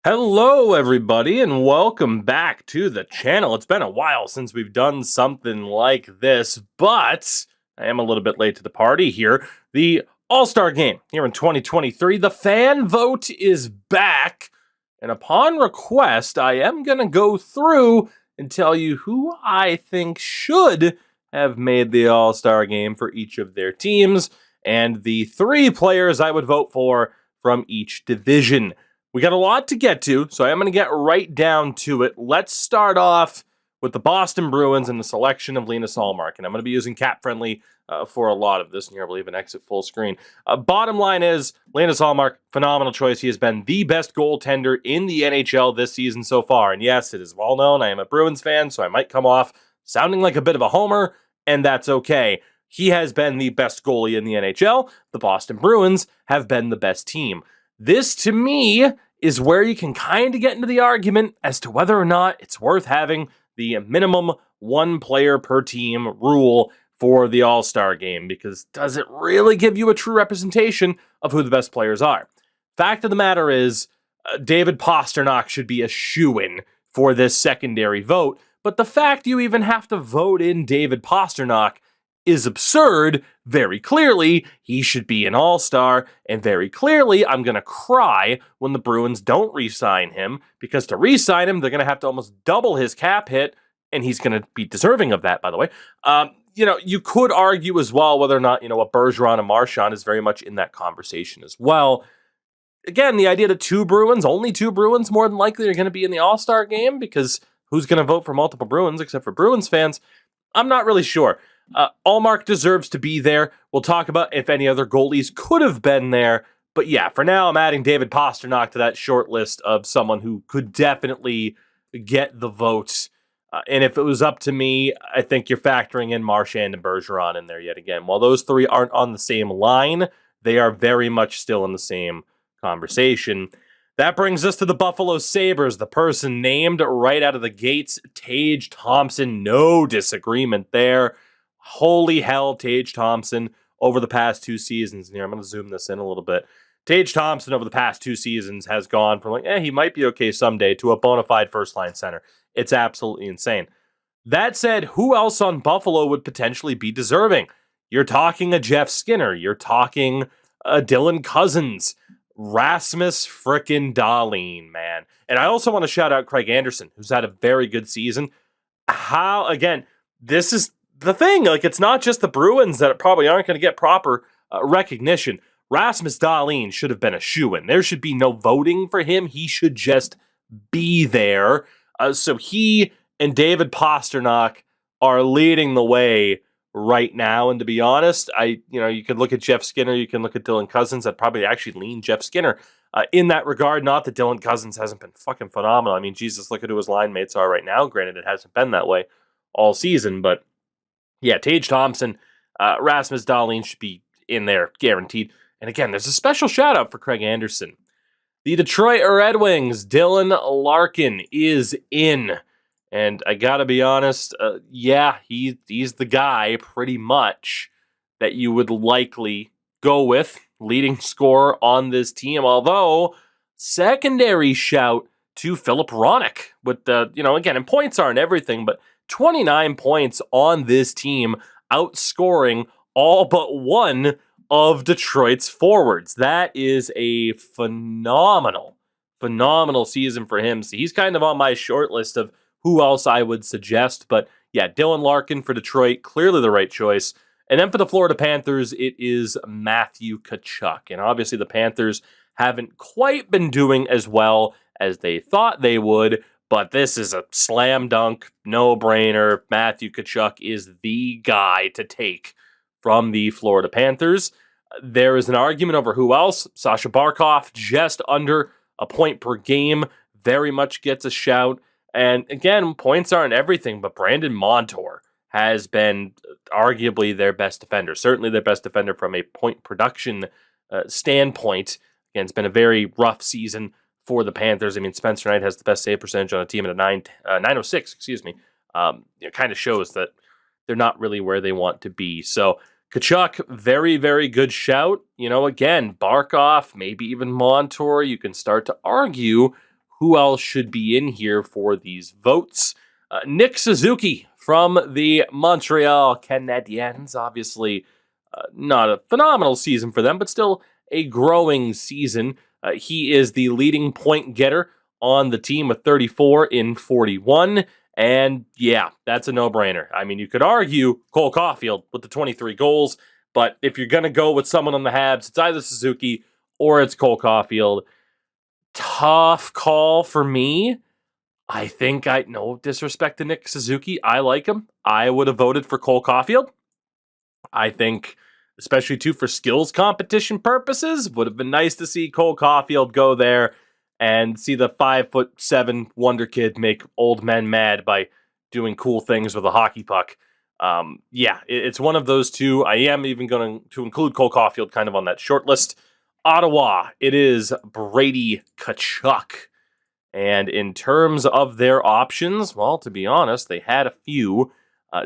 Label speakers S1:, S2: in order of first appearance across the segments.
S1: Hello, everybody, and welcome back to the channel. It's been a while since we've done something like this, but I am a little bit late to the party here. The All-Star Game here in 2023, the fan vote is back, and upon request, I am going to go through and tell you who I think should have made the All-Star Game for each of their teams, and the three players I would vote for from each division. We got a lot to get to, so I'm going to get right down to it. Let's start off with the Boston Bruins and the selection of Linus Ullmark. And I'm going to be using cap-friendly for a lot of this, and here I believe an exit full screen. Bottom line is, Linus Ullmark, phenomenal choice. He has been the best goaltender in the NHL this season so far. And yes, it is well known I am a Bruins fan, so I might come off sounding like a bit of a homer, and that's okay. He has been the best goalie in the NHL. The Boston Bruins have been the best team. This, to me, is where you can kind of get into the argument as to whether or not it's worth having the minimum one player per team rule for the All-Star Game, because does it really give you a true representation of who the best players are? Fact of the matter is, David Pastrnak should be a shoo-in for this secondary vote, but the fact you even have to vote in David Pastrnak is absurd. Very clearly, he should be an all-star, and very clearly, I'm going to cry when the Bruins don't re-sign him, because to re-sign him, they're going to have to almost double his cap hit, and he's going to be deserving of that, by the way. You could argue as well whether or not, a Bergeron and Marchand is very much in that conversation as well. Again, the idea that only two Bruins more than likely are going to be in the All-Star game, because who's going to vote for multiple Bruins except for Bruins fans? I'm not really sure. Ullmark deserves to be there. We'll talk about if any other goalies could have been there. But yeah, for now, I'm adding David Pastrnak to that short list of someone who could definitely get the votes. And if it was up to me, I think you're factoring in Marchand and Bergeron in there yet again. While those three aren't on the same line, they are very much still in the same conversation. That brings us to the Buffalo Sabres, the person named right out of the gates, Tage Thompson. No disagreement there. Holy hell, Tage Thompson over the past two seasons. And here, I'm going to zoom this in a little bit. Tage Thompson over the past two seasons has gone from he might be okay someday to a bona fide first-line center. It's absolutely insane. That said, who else on Buffalo would potentially be deserving? You're talking a Jeff Skinner. You're talking a Dylan Cousins. Rasmus frickin' Dahlin, man. And I also want to shout out Craig Anderson, who's had a very good season. This is the thing. It's not just the Bruins that probably aren't going to get proper recognition. Rasmus Dahlin should have been a shoo-in. There should be no voting for him. He should just be there. So he and David Pastrnak are leading the way right now. And to be honest, you could look at Jeff Skinner, you can look at Dylan Cousins. I'd probably actually lean Jeff Skinner in that regard. Not that Dylan Cousins hasn't been fucking phenomenal. I mean, Jesus, look at who his line mates are right now. Granted, it hasn't been that way all season, but yeah, Tage Thompson, Rasmus Dahlin should be in there, guaranteed. And again, there's a special shout out for Craig Anderson. The Detroit Red Wings, Dylan Larkin is in. And I gotta be honest, he's the guy pretty much that you would likely go with, leading scorer on this team. Although, secondary shout to Philip Hronek with and points aren't everything, but 29 points on this team, outscoring all but one of Detroit's forwards. That is a phenomenal season for him. So he's kind of on my short list of who else I would suggest. But yeah, Dylan Larkin for Detroit, clearly the right choice. And then for the Florida Panthers, it is Matthew Tkachuk. And obviously the Panthers haven't quite been doing as well as they thought they would. But this is a slam dunk, no-brainer. Matthew Tkachuk is the guy to take from the Florida Panthers. There is an argument over who else. Sasha Barkov, just under a point per game, very much gets a shout. And again, points aren't everything, but Brandon Montour has been arguably their best defender. Certainly their best defender from a point production standpoint. Again, it's been a very rough season for the Panthers. I mean, Spencer Knight has the best save percentage on a team at a 906, excuse me. It kind of shows that they're not really where they want to be. So Tkachuk, very, very good shout. Again, Barkov, maybe even Montour. You can start to argue who else should be in here for these votes? Nick Suzuki from the Montreal Canadiens. Obviously, not a phenomenal season for them, but still a growing season. He is the leading point getter on the team with 34 in 41. And yeah, that's a no-brainer. I mean, you could argue Cole Caulfield with the 23 goals, but if you're going to go with someone on the Habs, it's either Suzuki or it's Cole Caulfield. Tough call for me. I think no disrespect to Nick Suzuki. I like him. I would have voted for Cole Caulfield. I think, especially too for skills competition purposes, would have been nice to see Cole Caulfield go there and see the 5'7" wonder kid make old men mad by doing cool things with a hockey puck. It's one of those two. I am even going to include Cole Caulfield kind of on that short list. Ottawa, it is Brady Tkachuk. And in terms of their options, well, to be honest, they had a few.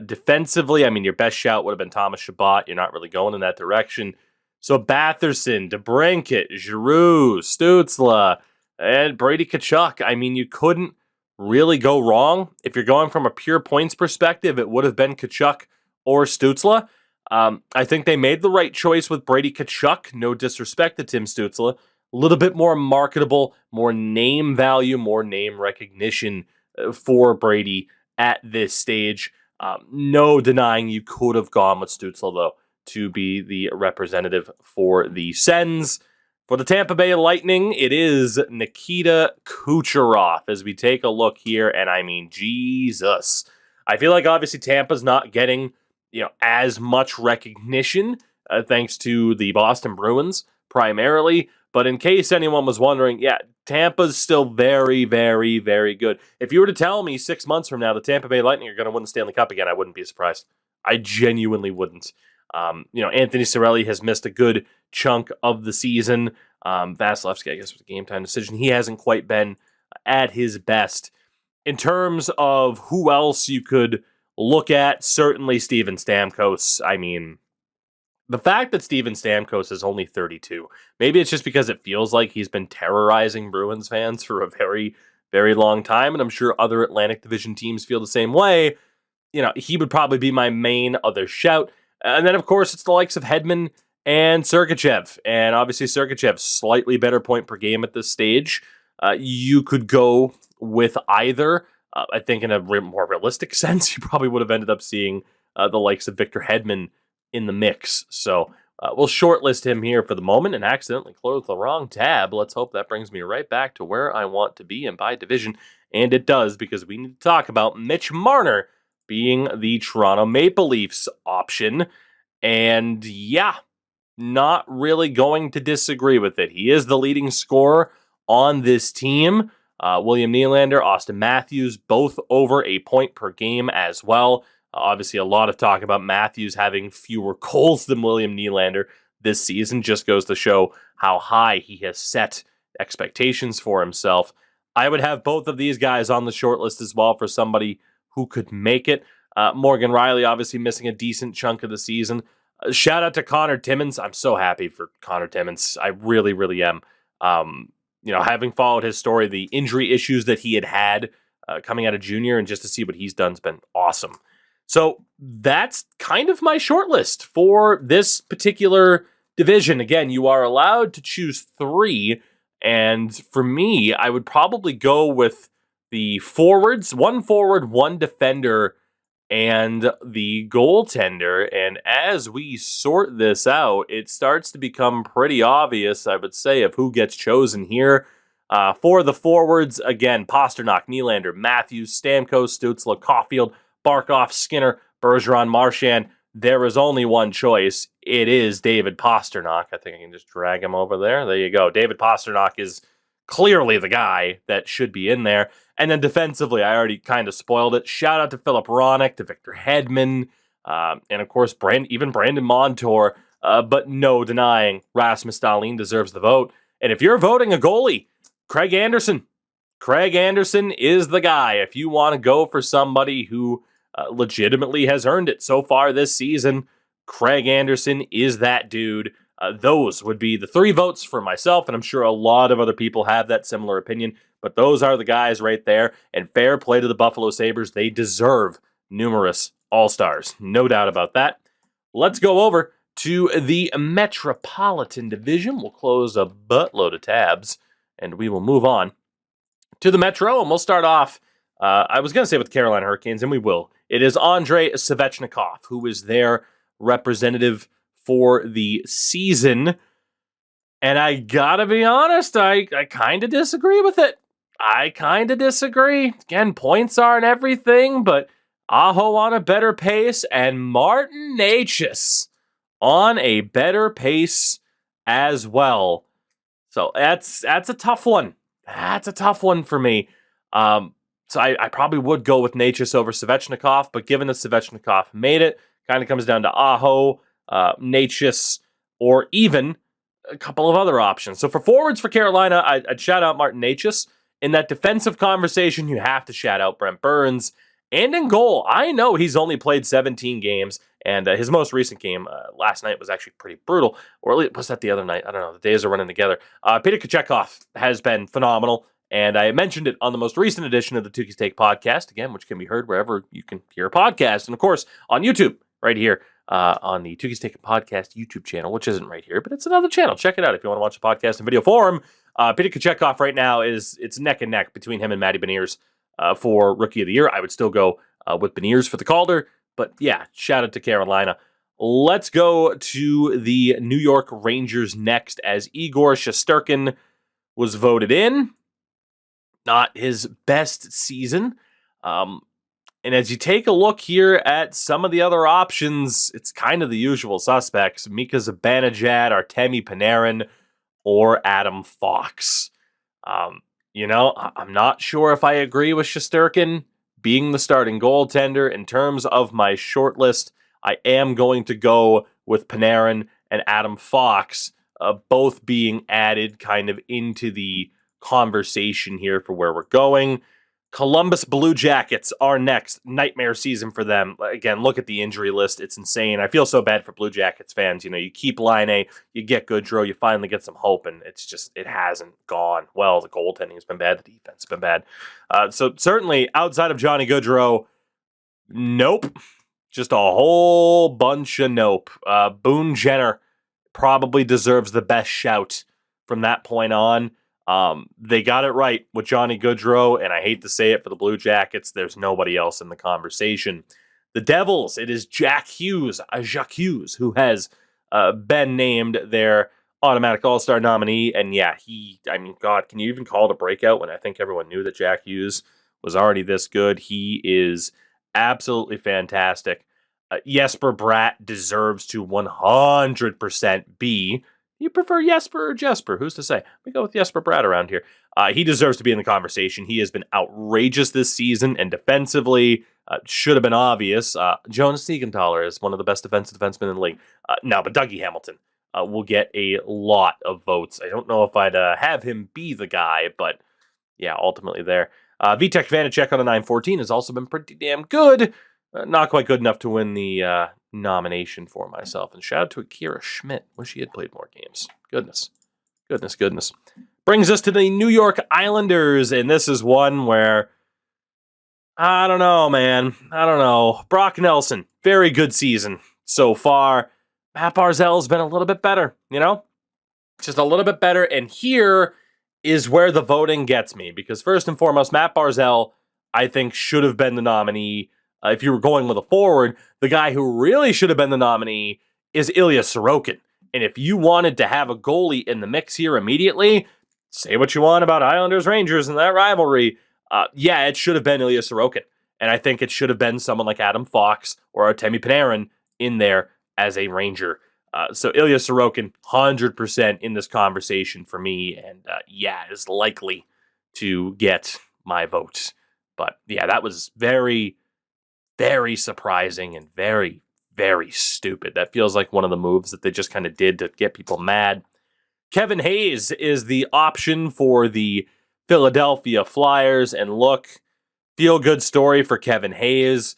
S1: Defensively, I mean, your best shout would have been Thomas Chabot. You're not really going in that direction. So Batherson, DeBrincat, Giroux, Stützle, and Brady Tkachuk. I mean, you couldn't really go wrong. If you're going from a pure points perspective, it would have been Tkachuk or Stützle. I think they made the right choice with Brady Tkachuk. No disrespect to Tim Stützle. A little bit more marketable, more name value, more name recognition for Brady at this stage. No denying you could have gone with Stützle, though, to be the representative for the Sens. For the Tampa Bay Lightning, it is Nikita Kucherov as we take a look here. And I mean, Jesus. I feel like obviously Tampa's not getting as much recognition thanks to the Boston Bruins primarily. But in case anyone was wondering, yeah, Tampa's still very, very, very good. If you were to tell me 6 months from now the Tampa Bay Lightning are going to win the Stanley Cup again, I wouldn't be surprised. I genuinely wouldn't. Anthony Cirelli has missed a good chunk of the season. Vasilevsky, I guess, was a game-time decision. He hasn't quite been at his best. In terms of who else you could look at, certainly Steven Stamkos. I mean, the fact that Steven Stamkos is only 32, maybe it's just because it feels like he's been terrorizing Bruins fans for a very, very long time, and I'm sure other Atlantic Division teams feel the same way. He would probably be my main other shout. And then, of course, it's the likes of Hedman and Sergachev. And obviously, Sergachev, slightly better point per game at this stage. You could go with either. I think in a more realistic sense, you probably would have ended up seeing the likes of Victor Hedman in the mix. So we'll shortlist him here for the moment and accidentally close the wrong tab. Let's hope that brings me right back to where I want to be and by division. And it does, because we need to talk about Mitch Marner being the Toronto Maple Leafs option. And yeah, not really going to disagree with it. He is the leading scorer on this team. William Nylander, Austin Matthews, both over a point per game as well. Obviously, a lot of talk about Matthews having fewer goals than William Nylander this season. Just goes to show how high he has set expectations for himself. I would have both of these guys on the short list as well for somebody who could make it. Morgan Riley obviously missing a decent chunk of the season. Shout out to Connor Timmins. I'm so happy for Connor Timmins. I really, really am. Having followed his story, the injury issues that he had coming out of junior, and just to see what he's done has been awesome. So that's kind of my short list for this particular division. Again, you are allowed to choose 3. And for me, I would probably go with the forwards, 1 forward, 1 defender, and the goaltender. And as we sort this out, it starts to become pretty obvious, I would say, of who gets chosen here. For the forwards, again, Pasternak, Nylander, Matthews, Stamkos, Stützle, Caulfield, Barkov, Skinner, Bergeron, Marchand. There is only one choice. It is David Pasternak. I think I can just drag him over there. There you go. David Pasternak is clearly the guy that should be in there. And then defensively, I already kind of spoiled it. Shout out to Philip Hronek, to Victor Hedman, and of course, even Brandon Montour. But no denying Rasmus Dahlin deserves the vote. And if you're voting a goalie, Craig Anderson. Craig Anderson is the guy. If you want to go for somebody who legitimately has earned it so far this season, Craig Anderson is that dude. Those would be the 3 votes for myself, and I'm sure a lot of other people have that similar opinion. But those are the guys right there. And fair play to the Buffalo Sabres. They deserve numerous All-Stars. No doubt about that. Let's go over to the Metropolitan Division. We'll close a buttload of tabs, and we will move on to the Metro, and we'll start off, I was going to say with the Carolina Hurricanes, and we will. It is Andrei Svechnikov, who is their representative for the season. And I gotta be honest, I kind of disagree with it. I kind of disagree. Again, points aren't everything, but Aho on a better pace, and Martin Necas on a better pace as well. So that's a tough one. That's a tough one for me. So I probably would go with Necas over Svechnikov, but given that Svechnikov made it, kind of comes down to Aho, Necas, or even a couple of other options. So for forwards for Carolina, I'd shout out Martin Necas. In that defensive conversation, you have to shout out Brent Burns. And in goal, I know he's only played 17 games, and his most recent game last night was actually pretty brutal. Or at least, was that the other night? I don't know. The days are running together. Peter Kochetkov has been phenomenal, and I mentioned it on the most recent edition of the Tukey's Take podcast, again, which can be heard wherever you can hear a podcast. And, of course, on YouTube, right here, on the Tukey's Take podcast YouTube channel, which isn't right here, but it's another channel. Check it out if you want to watch the podcast in video form. Peter Kochetkov right now it's neck and neck between him and Matty Beniers for Rookie of the Year. I would still go with Beniers for the Calder, but yeah, shout out to Carolina. Let's go to the New York Rangers next, as Igor Shesterkin was voted in. Not his best season. And as you take a look here at some of the other options, it's kind of the usual suspects. Mika Zibanejad, Artemi Panarin, or Adam Fox. I'm not sure if I agree with Shesterkin being the starting goaltender. In terms of my short list, I am going to go with Panarin and Adam Fox, both being added kind of into the conversation here for where we're going. Columbus Blue Jackets are next. Nightmare season for them. Again, look at the injury list. It's insane. I feel so bad for Blue Jackets fans. You keep Line, you get Goodrow, you finally get some hope, and it hasn't gone well. The goaltending has been bad. The defense has been bad. So certainly, outside of Johnny Goodrow, nope. Just a whole bunch of nope. Boone Jenner probably deserves the best shout from that point on. They got it right with Johnny Goodrow, and I hate to say it for the Blue Jackets, there's nobody else in the conversation. The Devils, it is Jacques Hughes, who has been named their automatic All-Star nominee, and yeah, God, can you even call it a breakout when I think everyone knew that Jacques Hughes was already this good? He is absolutely fantastic. Jesper Bratt deserves to 100% be. You prefer Jesper or Jesper? Who's to say? We go with Jesper Bratt around here. He deserves to be in the conversation. He has been outrageous this season, and defensively, should have been obvious. Jonas Siegenthaler is one of the best defensive defensemen in the league. No, but Dougie Hamilton will get a lot of votes. I don't know if I'd have him be the guy, but yeah, ultimately there. Vitek Vanacek on a 914 has also been pretty damn good. Not quite good enough to win the nomination for myself. And shout out to Akira Schmidt. Wish he had played more games. Goodness. Brings us to the New York Islanders, and this is one where, I don't know, man. I don't know. Brock Nelson, very good season so far. Matt Barzal's been a little bit better, Just a little bit better, and here is where the voting gets me, because first and foremost, Matt Barzal, I think, should have been the nominee. If you were going with a forward, the guy who really should have been the nominee is Ilya Sorokin. And if you wanted to have a goalie in the mix here immediately, say what you want about Islanders-Rangers and that rivalry, it should have been Ilya Sorokin. And I think it should have been someone like Adam Fox or Artemi Panarin in there as a Ranger. So Ilya Sorokin, 100% in this conversation for me, and is likely to get my vote. But yeah, that was very, very surprising and very, very stupid. That feels like one of the moves that they just kind of did to get people mad. Kevin Hayes is the option for the Philadelphia Flyers, and look, feel-good story for Kevin Hayes.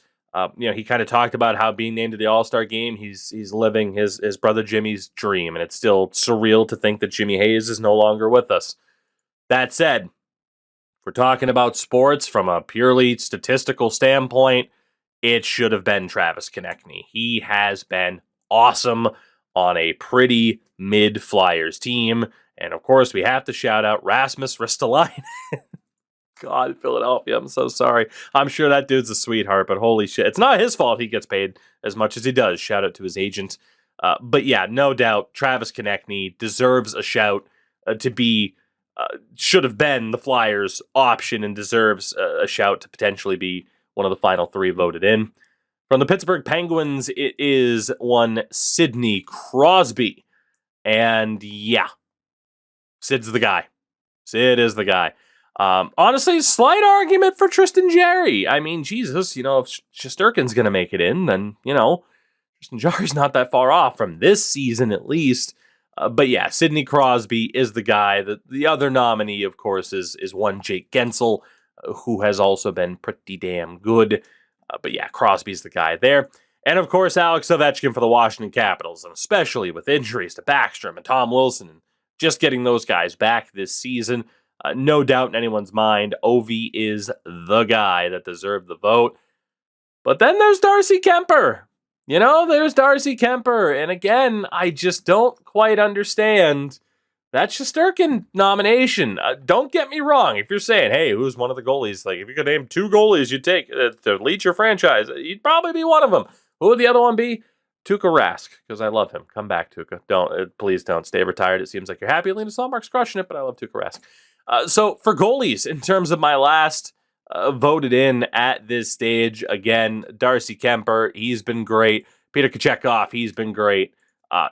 S1: He kind of talked about how being named to the All-Star game, he's living his brother Jimmy's dream, and it's still surreal to think that Jimmy Hayes is no longer with us. That said, we're talking about sports from a purely statistical standpoint, it should have been Travis Konechny. He has been awesome on a pretty mid-Flyers team. And of course, we have to shout out Rasmus Ristolainen. God, Philadelphia, I'm so sorry. I'm sure that dude's a sweetheart, but holy shit. It's not his fault he gets paid as much as he does. Shout out to his agent. But yeah, no doubt, Travis Konechny deserves a shout to be, should have been the Flyers' option and deserves a shout to potentially be one of the final 3 voted in. From the Pittsburgh Penguins, it is one Sidney Crosby. And yeah, Sid's the guy. Sid is the guy. Honestly, slight argument for Tristan Jarry. I mean, Jesus, if Shesterkin's going to make it in, then, Tristan Jarry's not that far off from this season at least. But yeah, Sidney Crosby is the guy. The other nominee, of course, is one Jake Gensel, who has also been pretty damn good. But yeah, Crosby's the guy there. And of course, Alex Ovechkin for the Washington Capitals, and especially with injuries to Backstrom and Tom Wilson, and just getting those guys back this season. No doubt in anyone's mind, Ovi is the guy that deserved the vote. But then there's Darcy Kemper. There's Darcy Kemper. And again, I just don't quite understand that Shesterkin nomination. Don't get me wrong. If you're saying, hey, who's one of the goalies? Like, if you could name 2 goalies you'd take to lead your franchise, you'd probably be one of them. Who would the other one be? Tuukka Rask, because I love him. Come back, Tuukka. Please don't stay retired. It seems like you're happy. Linus Ullmark's crushing it, but I love Tuukka Rask. So for goalies, in terms of my last voted in at this stage, again, Darcy Kemper, he's been great. Peter Kochetkov, he's been great.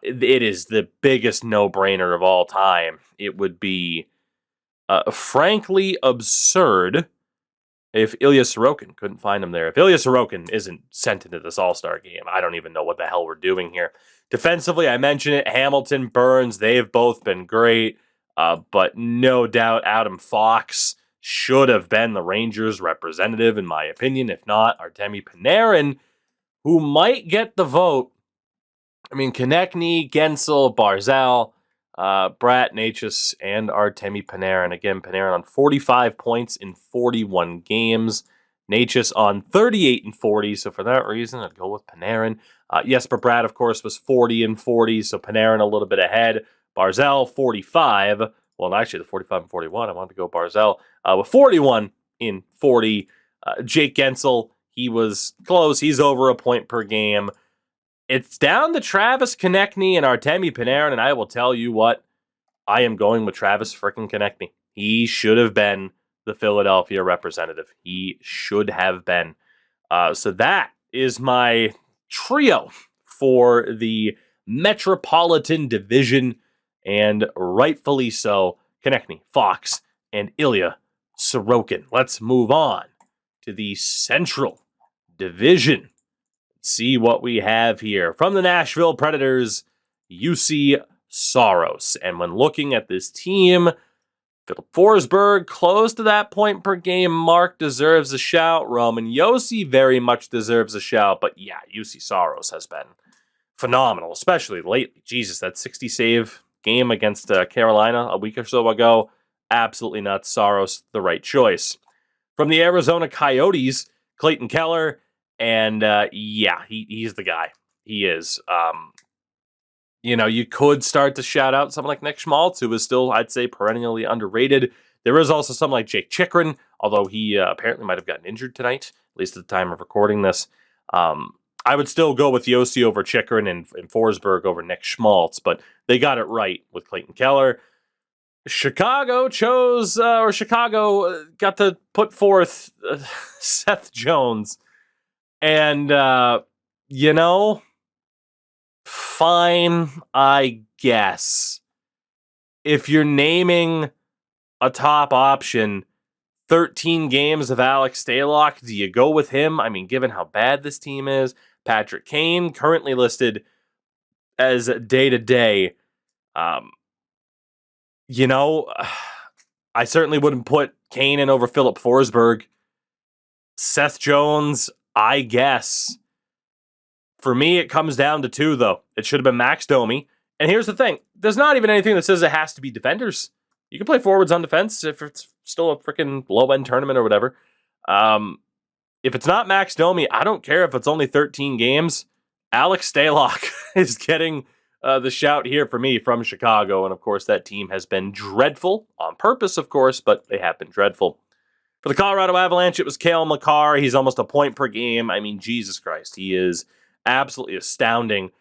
S1: It is the biggest no-brainer of all time. It would be frankly absurd if Ilya Sorokin couldn't find him there. If Ilya Sorokin isn't sent into this All-Star game, I don't even know what the hell we're doing here. Defensively, I mentioned it, Hamilton, Burns, they've both been great. But no doubt Adam Fox should have been the Rangers representative, in my opinion. If not, Artemi Panarin, who might get the vote. I mean, Konechny, Gensel, Barzal, Bratt, Necas, and Artemi Panarin. Again, Panarin on 45 points in 41 games. Necas on 38 and 40. So for that reason, I'd go with Panarin. Jesper Bratt, of course, was 40 and 40. So Panarin a little bit ahead. Barzal, 45. Well, actually, the 45 and 41. I wanted to go Barzal with 41 in 40. Jake Gensel, he was close. He's over a point per game. It's down to Travis Konechny and Artemi Panarin, and I will tell you what, I am going with Travis frickin' Konechny. He should have been the Philadelphia representative. He should have been. So that is my trio for the Metropolitan Division. And rightfully so, Konechny, Fox, and Ilya Sorokin. Let's move on to the Central Division. See what we have here. From the Nashville Predators, UC Saros. And when looking at this team, Philip Forsberg, close to that point per game mark, deserves a shout. Roman Josi very much deserves a shout. But yeah, UC Saros has been phenomenal, especially lately. Jesus, that 60 save game against Carolina a week or so ago, absolutely nuts. Saros, the right choice. From the Arizona Coyotes, Clayton Keller, and yeah, he's the guy. He is. You could start to shout out someone like Nick Schmaltz, who is still, I'd say, perennially underrated. There is also someone like Jake Chychrun, although he apparently might have gotten injured tonight, at least at the time of recording this. I would still go with Josi over Chychrun and Forsberg over Nick Schmaltz, but they got it right with Clayton Keller. Chicago got to put forth Seth Jones. And, fine, I guess. If you're naming a top option, 13 games of Alex Stalock, do you go with him? I mean, given how bad this team is, Patrick Kane, currently listed as day-to-day. I certainly wouldn't put Kane in over Philip Forsberg. Seth Jones, I guess. For me, it comes down to 2, though. It should have been Max Domi. And here's the thing. There's not even anything that says it has to be defenders. You can play forwards on defense if it's still a freaking low-end tournament or whatever. If it's not Max Domi, I don't care if it's only 13 games. Alex Stalock is getting the shout here for me from Chicago. And, of course, that team has been dreadful on purpose, of course, but they have been dreadful. For the Colorado Avalanche, it was Cale Makar. He's almost a point per game. I mean, Jesus Christ, he is absolutely astounding.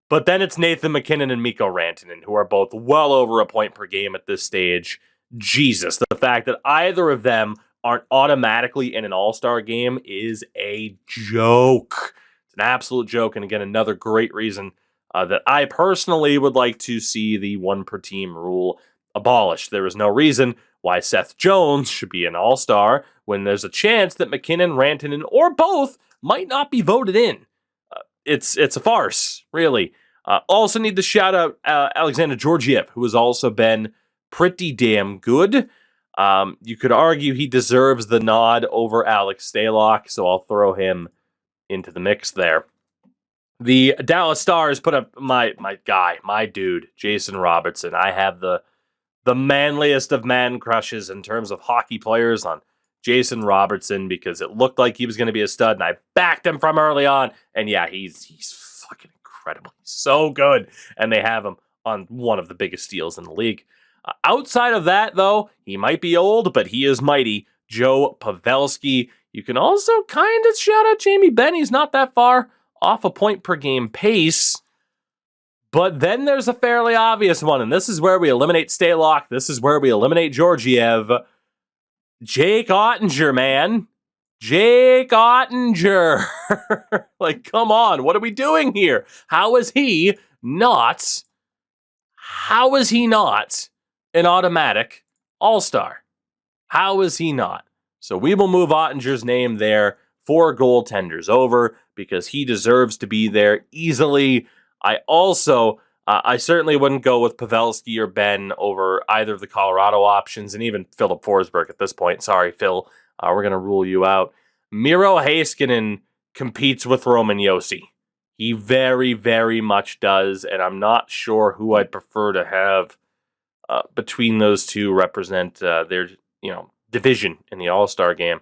S1: But then it's Nathan MacKinnon and Mikko Rantanen, who are both well over a point per game at this stage. Jesus, the fact that either of them aren't automatically in an all-star game is a joke. It's an absolute joke. And again, another great reason that I personally would like to see the one-per-team rule abolished. There is no reason why Seth Jones should be an all-star when there's a chance that MacKinnon, Rantanen, or both might not be voted in. It's a farce, really. Also need to shout out Alexander Georgiev, who has also been pretty damn good. You could argue he deserves the nod over Alex Stalock, so I'll throw him into the mix there. The Dallas Stars put up my guy, my dude, Jason Robertson. I have the manliest of man crushes in terms of hockey players on Jason Robertson because it looked like he was going to be a stud, and I backed him from early on. And yeah, he's fucking incredible. He's so good, and they have him on one of the biggest steals in the league. Outside of that, though, he might be old, but he is mighty. Joe Pavelski. You can also kind of shout out Jamie Benn. He's not that far off a point per game pace. But then there's a fairly obvious one, and this is where we eliminate Stalock. This is where we eliminate Georgiev. Jake Ottinger, man. Jake Ottinger. Like, come on. What are we doing here? How is he not an automatic all-star? How is he not? So we will move Ottinger's name there 4 goaltenders over because he deserves to be there easily. I certainly wouldn't go with Pavelski or Ben over either of the Colorado options, and even Philip Forsberg at this point. Sorry, Phil. We're going to rule you out. Miro Heiskanen competes with Roman Josi. He very, very much does, and I'm not sure who I'd prefer to have between those two represent their division in the All-Star game.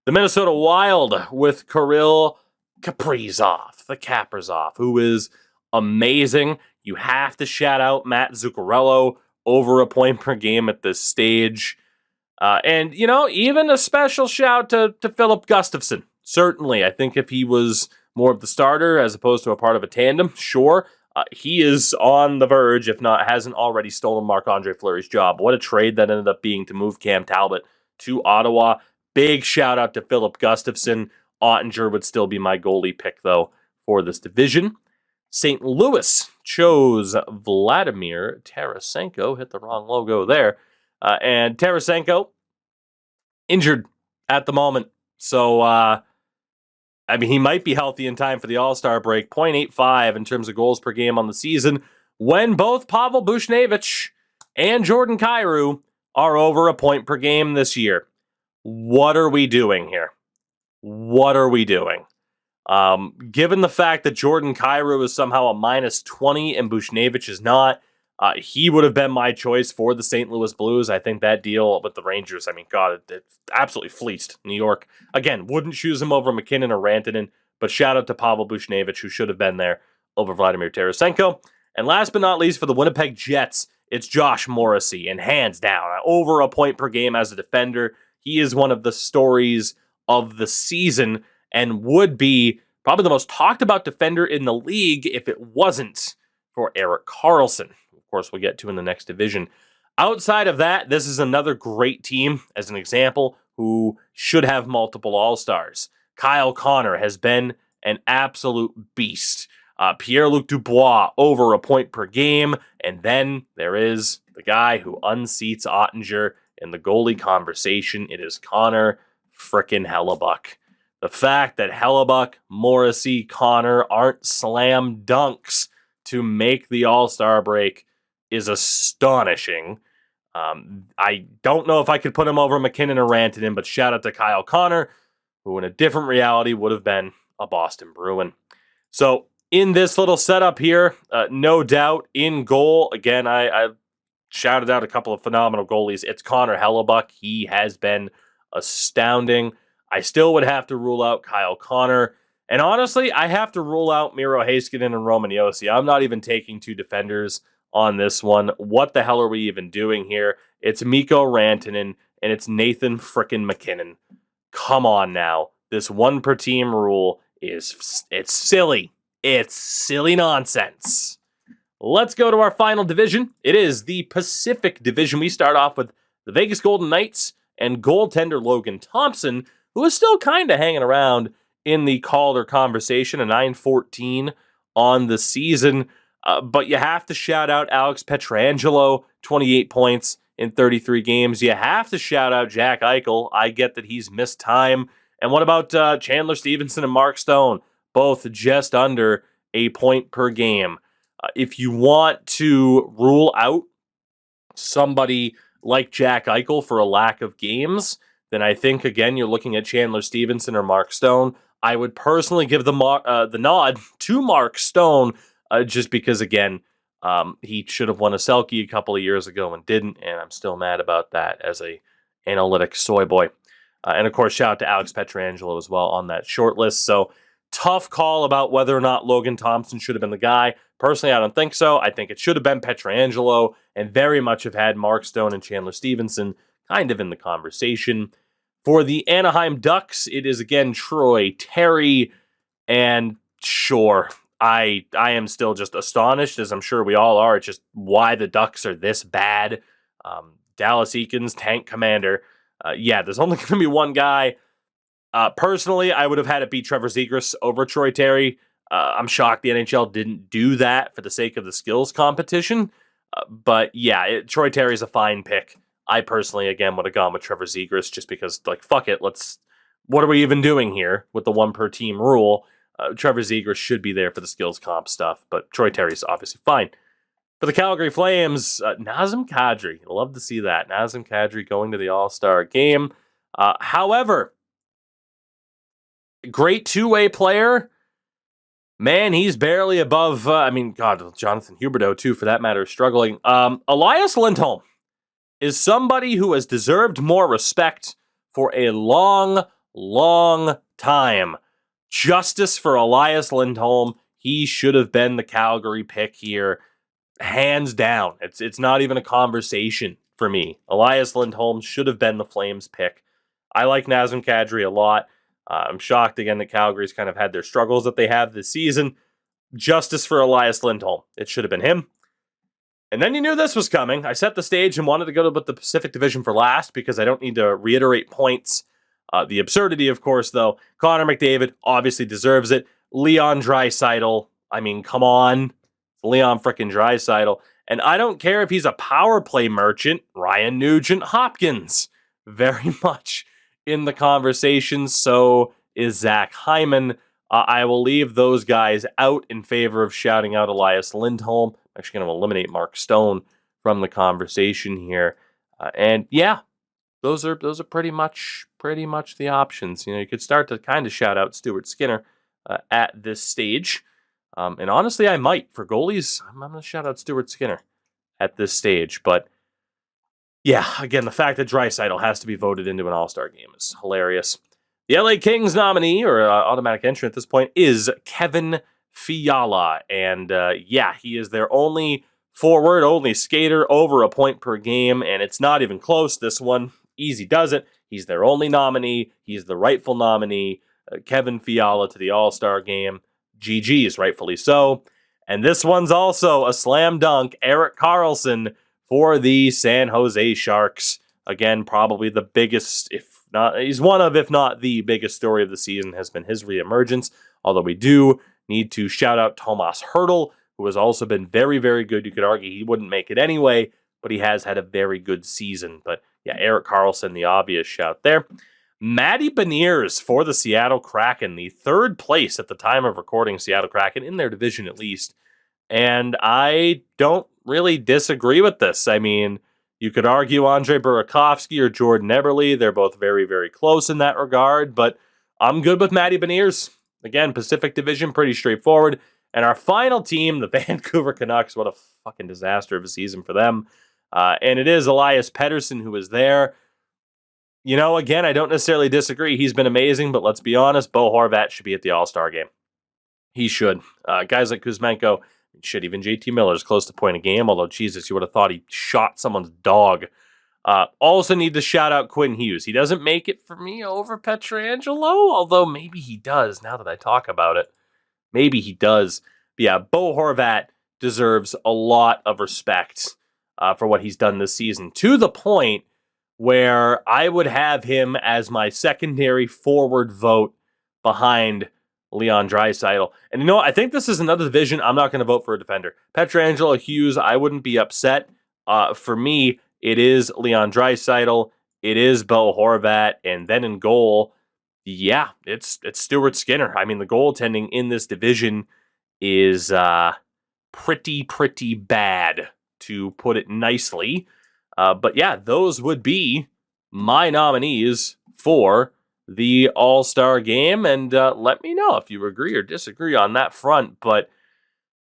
S1: The Minnesota Wild with Kirill Kaprizov, the Kaprizov, who is amazing. You have to shout out Matt Zuccarello, over a point per game at this stage. And even a special shout to Philip Gustafsson. Certainly, I think if he was more of the starter as opposed to a part of a tandem, sure. He is on the verge, if not hasn't already stolen Marc-Andre Fleury's job. What a trade that ended up being to move Cam Talbot to Ottawa. Big shout out to Philip Gustafsson. Ottinger would still be my goalie pick, though, for this division. St. Louis chose Vladimir Tarasenko. Hit the wrong logo there. And Tarasenko, injured at the moment. So, he might be healthy in time for the All-Star break. 0.85 in terms of goals per game on the season when both Pavel Buchnevich and Jordan Kyrou are over a point per game this year. What are we doing here? What are we doing? Given the fact that Jordan Kyrou is somehow a -20 and Buchnevich is not, he would have been my choice for the St. Louis Blues. I think that deal with the Rangers, it absolutely fleeced New York. Again, wouldn't choose him over MacKinnon or Rantanen, but shout out to Pavel Buchnevich, who should have been there over Vladimir Tarasenko. And last but not least, for the Winnipeg Jets, it's Josh Morrissey, and hands down, over a point per game as a defender. He is one of the stories of the season and would be probably the most talked about defender in the league if it wasn't for Erik Karlsson. Of course, we'll get to in the next division. Outside of that, this is another great team, as an example, who should have multiple All-Stars. Kyle Connor has been an absolute beast. Pierre-Luc Dubois, over a point per game. And then there is the guy who unseats Ottinger in the goalie conversation. It is Connor frickin' Hellebuck. The fact that Hellebuck, Morrissey, Connor aren't slam dunks to make the All-Star break is astonishing. I don't know if I could put him over MacKinnon or Rantanen, but shout out to Kyle Connor, who in a different reality would have been a Boston Bruin. So in this little setup here, no doubt in goal, again, I shouted out a couple of phenomenal goalies. It's Connor Hellebuck. He has been astounding. I still would have to rule out Kyle Connor. And honestly, I have to rule out Miro Heiskanen and Roman Josi. I'm not even taking two defenders on this one. What the hell are we even doing here? It's Mikko Rantanen and it's Nathan frickin' McKinnon. Come on now. This one per team rule it's silly. It's silly nonsense. Let's go to our final division. It is the Pacific Division. We start off with the Vegas Golden Knights and goaltender Logan Thompson, who is still kind of hanging around in the Calder conversation, a 9-14 on the season. But you have to shout out Alex Pietrangelo, 28 points in 33 games. You have to shout out Jack Eichel. I get that he's missed time. And what about Chandler Stevenson and Mark Stone? Both just under a point per game. If you want to rule out somebody like Jack Eichel for a lack of games, then I think, again, you're looking at Chandler Stevenson or Mark Stone. I would personally give the nod to Mark Stone just because, again, he should have won a Selke a couple of years ago and didn't, and I'm still mad about that as a analytic soy boy. And, of course, shout out to Alex Pietrangelo as well on that short list. So, tough call about whether or not Logan Thompson should have been the guy. Personally, I don't think so. I think it should have been Pietrangelo and very much have had Mark Stone and Chandler Stevenson kind of in the conversation. For the Anaheim Ducks, it is again Troy Terry, and sure, I am still just astonished, as I'm sure we all are, just why the Ducks are this bad. Dallas Eakins, tank commander. There's only going to be one guy. Personally, I would have had it be Trevor Zegras over Troy Terry. I'm shocked the NHL didn't do that for the sake of the skills competition. Troy Terry's a fine pick. I personally, again, would have gone with Trevor Zegras just because, fuck it, what are we even doing here with the one per team rule? Trevor Zegras should be there for the skills comp stuff, but Troy Terry's obviously fine. For the Calgary Flames, Nazem Kadri. Love to see that. Nazem Kadri going to the All-Star game. However, great two-way player. Man, he's barely above, Jonathan Huberdeau, too, for that matter, is struggling. Elias Lindholm is somebody who has deserved more respect for a long, long time. Justice for Elias Lindholm. He should have been the Calgary pick here. Hands down. It's not even a conversation for me. Elias Lindholm should have been the Flames pick. I like Nazem Kadri a lot. I'm shocked again that Calgary's kind of had their struggles that they have this season. Justice for Elias Lindholm. It should have been him. And then you knew this was coming. I set the stage and wanted to go to the Pacific Division for last because I don't need to reiterate points. The absurdity, of course, though. Connor McDavid obviously deserves it. Leon Draisaitl. I mean, come on. Leon frickin' Draisaitl. And I don't care if he's a power play merchant. Ryan Nugent-Hopkins. Very much in the conversation. So is Zach Hyman. I will leave those guys out in favor of shouting out Elias Lindholm. I'm actually going to eliminate Mark Stone from the conversation here. Those are pretty much the options. You could start to kind of shout out Stuart Skinner at this stage. And honestly, I might. For goalies, I'm going to shout out Stuart Skinner at this stage. But yeah, again, the fact that Draisaitl has to be voted into an All-Star game is hilarious. The LA Kings nominee, or automatic entrant at this point, is Kevin Fiala. And he is their only forward, only skater over a point per game. And it's not even close, this one. Easy does it. He's their only nominee. He's the rightful nominee. Kevin Fiala to the All-Star game. GG's, rightfully so. And this one's also a slam dunk. Erik Karlsson for the San Jose Sharks. Again, probably the biggest, if not the biggest story of the season has been his reemergence. Although we do need to shout out Tomas Hertl, who has also been very, very good. You could argue he wouldn't make it anyway, but he has had a very good season. But yeah, Erik Karlsson, the obvious shout there. Matty Beniers for the Seattle Kraken, the third place at the time of recording, Seattle Kraken, in their division at least. And I don't really disagree with this. I mean, you could argue Andre Burakovsky or Jordan Eberle. They're both very, very close in that regard, but I'm good with Matty Beniers. Again, Pacific Division, pretty straightforward. And our final team, the Vancouver Canucks, what a fucking disaster of a season for them. And it is Elias Pettersson who is there. You know, again, I don't necessarily disagree. He's been amazing, but let's be honest, Bo Horvat should be at the All-Star game. He should. Guys like Kuzmenko, shit, even JT Miller's close to point a game, although, Jesus, you would have thought he shot someone's dog. Also need to shout out Quinn Hughes. He doesn't make it for me over Pietrangelo, although maybe he does now that I talk about it. Maybe he does. But yeah, Bo Horvat deserves a lot of respect for what he's done this season, to the point where I would have him as my secondary forward vote behind Leon Draisaitl. And you know what? I think this is another division I'm not going to vote for a defender. Pietrangelo, Hughes, I wouldn't be upset. For me, it is Leon Draisaitl, it is Bo Horvat, and then in goal, yeah, it's Stuart Skinner. I mean, the goaltending in this division is pretty bad, to put it nicely. But yeah, those would be my nominees for the All-Star game. And let me know if you agree or disagree on that front. But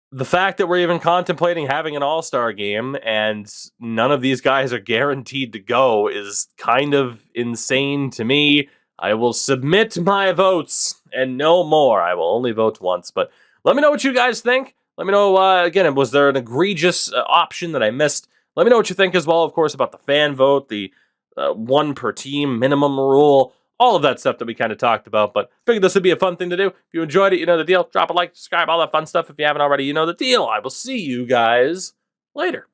S1: the fact that we're even contemplating having an All-Star game and none of these guys are guaranteed to go is kind of insane to me. I will submit my votes and no more. I will only vote once. But let me know what you guys think. Let me know, again, was there an egregious option that I missed? Let me know what you think as well, of course, about the fan vote, the one per team minimum rule, all of that stuff that we kind of talked about. But I figured this would be a fun thing to do. If you enjoyed it, you know the deal. Drop a like, subscribe, all that fun stuff. If you haven't already, you know the deal. I will see you guys later.